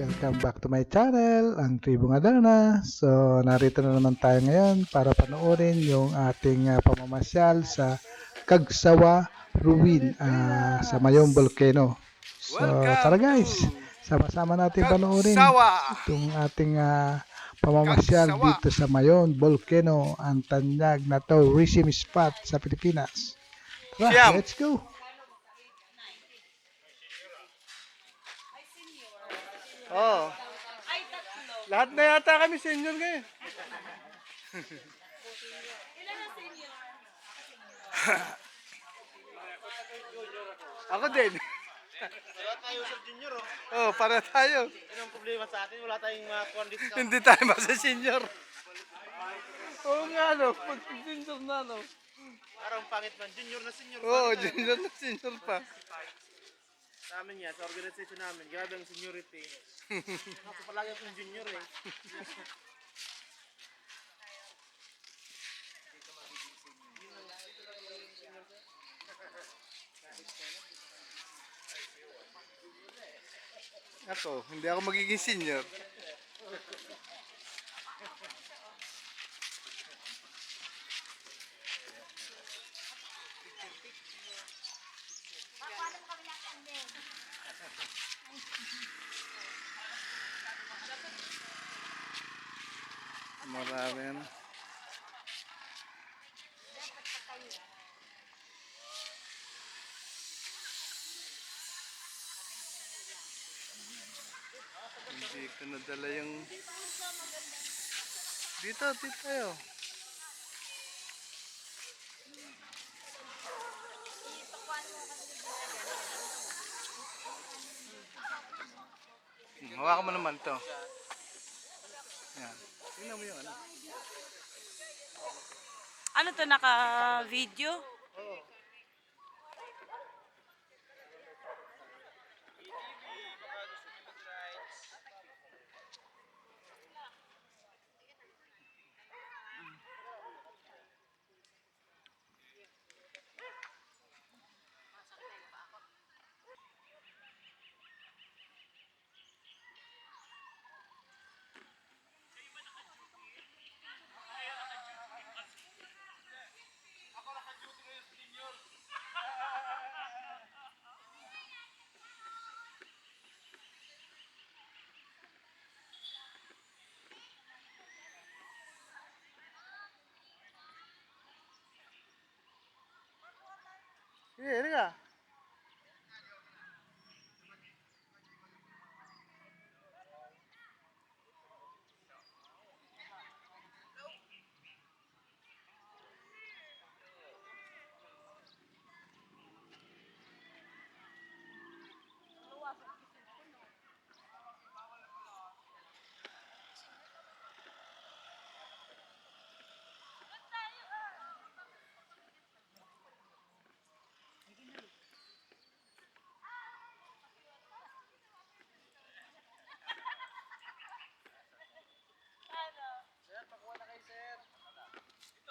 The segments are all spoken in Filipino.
Welcome back to my channel, ang Tribong Adarna. So, narito na naman tayo ngayon para panoorin yung ating pamamasyal sa Kagsawa Ruin sa Mayong Volcano. So, tara guys, sama-sama natin panoorin itong ating pamamasyal dito sa Mayon Volcano, ang tanyag na tourism spot sa Pilipinas. Tara, let's go! Oh. Ay, tatlo. Lahat na yata kami senior ngayon. Ilan ang senior? Ako din. Wala tayo sa junior, oh. Oh, para tayo. Yun ang problema sa atin, wala tayong discount. Hindi tayo sa senior. Oo nga, no. Pag senior na, no. Parang pangit man, junior na senior. Oo, junior na senior pa. Sa amin yan, sa organization namin, grabe ang seniority. Ako palagi akong junior eh. Ako, hindi ako magiging senior. Marami na. Hindi ko nadala yung... Dito tayo. Hawakan mo naman to. Yan. Tingnan mo yung ano. Ano to, naka-video? Sige, halika.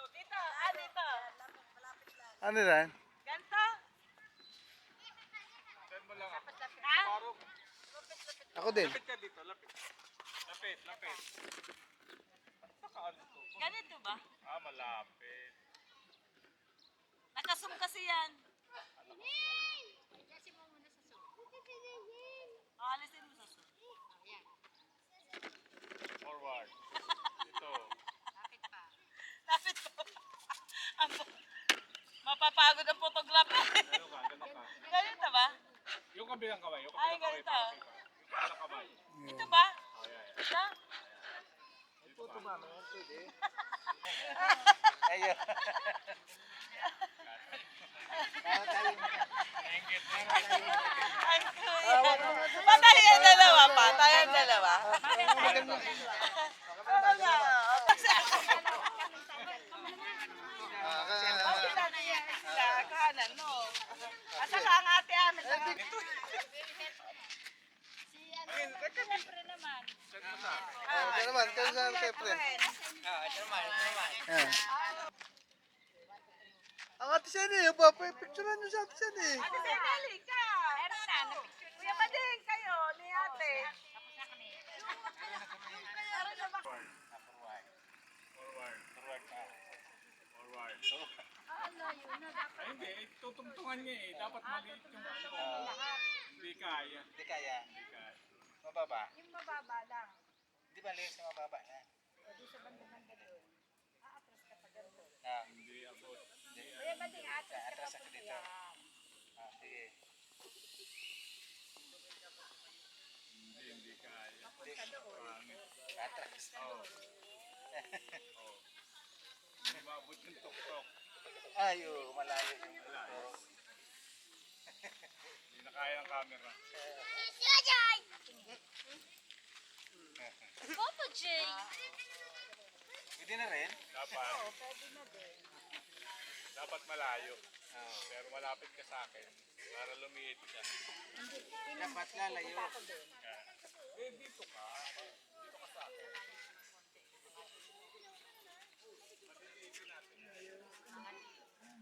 Dito, dito. Ano yan? Ganto? Ha? Ako din. Ganito ba? Malapit. Nakasum kasi yan. Alisin mo sa sum. Forward. Ito. Lapit pa. Mapapagod ang photographer. Ganito ba? Yung kabilang kamay. Yung Ay, ganito. Yung kabilang kamay. Ito ba? Ito? Ayun. Ang kuya. Patay ang dalawa pa. Tayo ang dalawa. Oo nga. Kahanan, no? Asa ka ang ate amin? Siyempre naman. Ito naman, kaya saan siyempre? Ang ate siya niya, picturean niyo sa ate siya niya. Ate Senali ka. Kuya Bading kayo ni ate. kanya eh. Dapat maliit yung ano. Lahat. Hindi kaya. Hindi kaya. Hindi kaya. Mababa. Yung mababa lang. Hindi ba linis sa mababa na? O di sa banda-banda doon. Aatras ka pa ganito. Ah, Hindi abot. Kaya ba din atras ka Atras pa ako po dito. yan. sige. Hindi kaya. Papunta doon. Atras. Oo. Oo. Hindi maabot yung tok-tok. Ayo, malayo yung Malayo. Hindi na kaya ng camera. Papa J. Pwede na rin? Dapat. Oo, pwede na din. Dapat malayo. Pero malapit ka sa akin. Para lumiit siya. Dapat lalayo. Ako doon. Dito ka. Dito ka sa akin.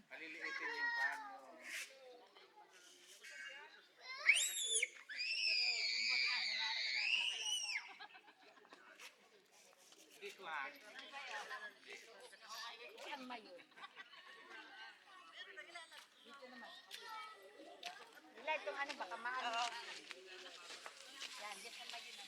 Maliliitin yung kano. Dito ha. Ang mayo. Dito naman. Wala itong ano, baka maano. Yan, dito ang mayo na.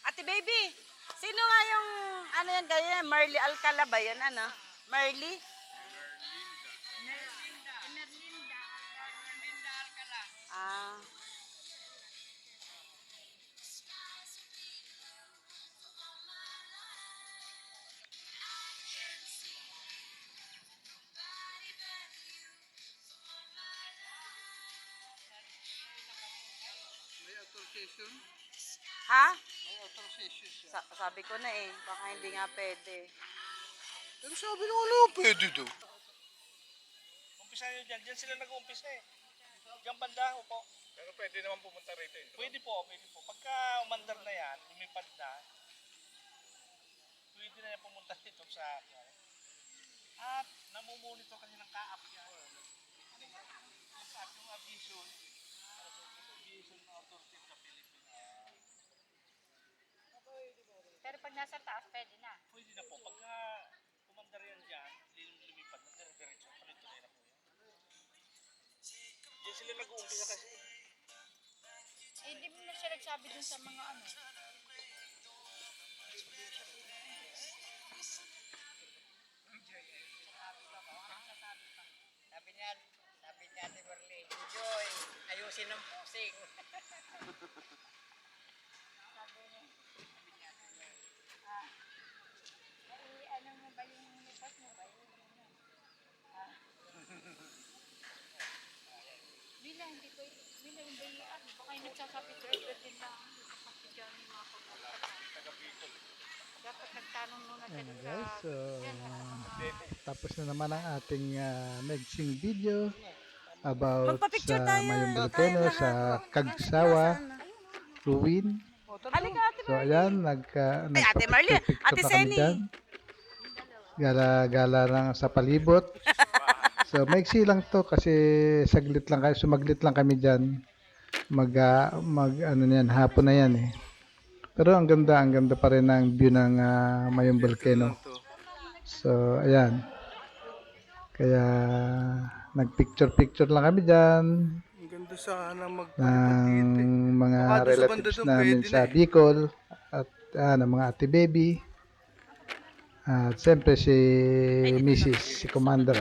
Ate baby, sino nga yung ano yan ganyan? Marley Alcala ba yan? Ano? Marley? Merlinda Alcala. Ah. May authorization? Ha? May authorization siya. Sabi ko na eh, baka hindi nga pwede. Pero sabi nung ano, pwede daw. Umpisa nyo dyan. Dyan sila nag-uumpisa eh. Diyan banda, upo. Pero pwede naman pumunta rito. Pwede po, pwede po. Pagka umandar na yan, lumipad na, pwede na yan pumunta dito sa akin. At namumonitor kasi ng kaap yan. Yung kaap, yung aviation authority sa Pilipinas. Pero pag nasa taas, pwede na. Pwede na po. Pagka umandar yan dyan, lumipad na, dire-diretso. Tuloy-tuloy na po yan. Diyan sila nag-uumpisa kasi. Eh, di mo na siya nagsabi dun sa mga ano. Sabi niya Ate Marley, enjoy, ayusin ang pusing. Ano mo ba yung lipas mo ba? Bila, hindi ko, bila, hindi, ano, baka yung nagsasabi driver din lang. Kasi dyan yung mga pagkakataon. Dapat nagtanong muna Ayan sila na guys, so sa... tapos na naman ang ating mixing video about Magpa-picture sa tayo. Mayong Volcano sa Kagsawa Ruin. Halika, Ate So ayan, Ate Marley, nagpapicture Ate na kami Seni. dyan. Gala-gala lang sa palibot. So maiksi lang to kasi saglit lang kayo, sumaglit lang kami dyan. Ano na yan, hapon na yan eh. Pero ang ganda pa rin ng view ng Mayong Volcano. So ayan. Kaya nagpicture-picture lang kami dyan Ang ganda sana ng magpalipad mga Baka doon sa banda relatives doon, namin pwede sa na eh. Bicol at ng mga ate baby. At siyempre si Mrs. si Commander.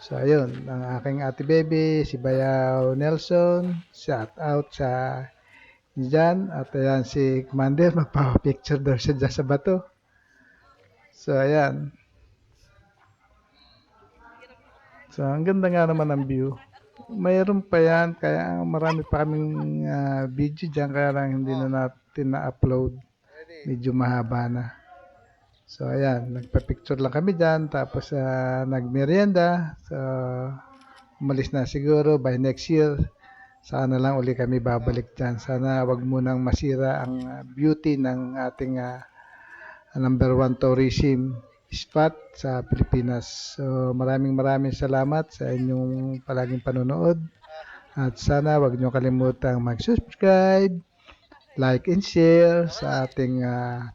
So, ayun, ang aking ate baby, si Bayaw Nelson, shout out sa dyan. At ayan, si Commander, magpapapicture daw siya dyan sa bato. So, ayan. So, ang ganda nga naman ng view. Mayroon pa yan, kaya marami pa kaming video dyan, kaya lang hindi na natin na-upload. Medyo mahaba na. So, ayan, nagpa-picture lang kami dyan, tapos nagmerienda. So, umalis na siguro by next year. Sana lang uli kami babalik dyan. Sana wag munang masira ang beauty ng ating number one tourism spot sa Pilipinas. So, maraming salamat sa inyong palaging panonood. At sana wag nyo kalimutang mag-subscribe, like and share sa ating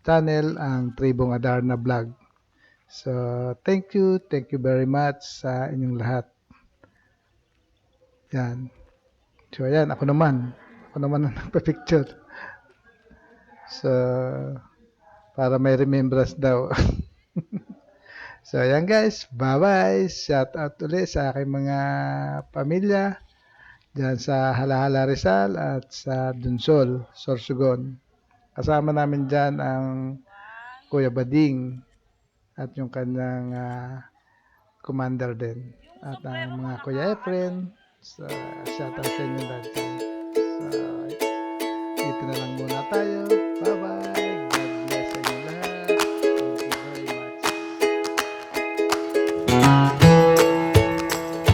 channel, ang Tribong Adarna Vlog. So, thank you very much sa inyong lahat. Yan. So, ayan, ako naman ang nagpa-picture. So, para may remembrance daw. So, ayan guys, bye-bye. Shout out ulit sa aking mga pamilya dyan sa Halahala Rizal at sa Dunsol, Sorsogon. Kasama namin dyan ang Kuya Bading at yung kanyang commander din. At ang mga Kuya Efren. So, shout out sa inyo dahil. So, dito na lang muna tayo.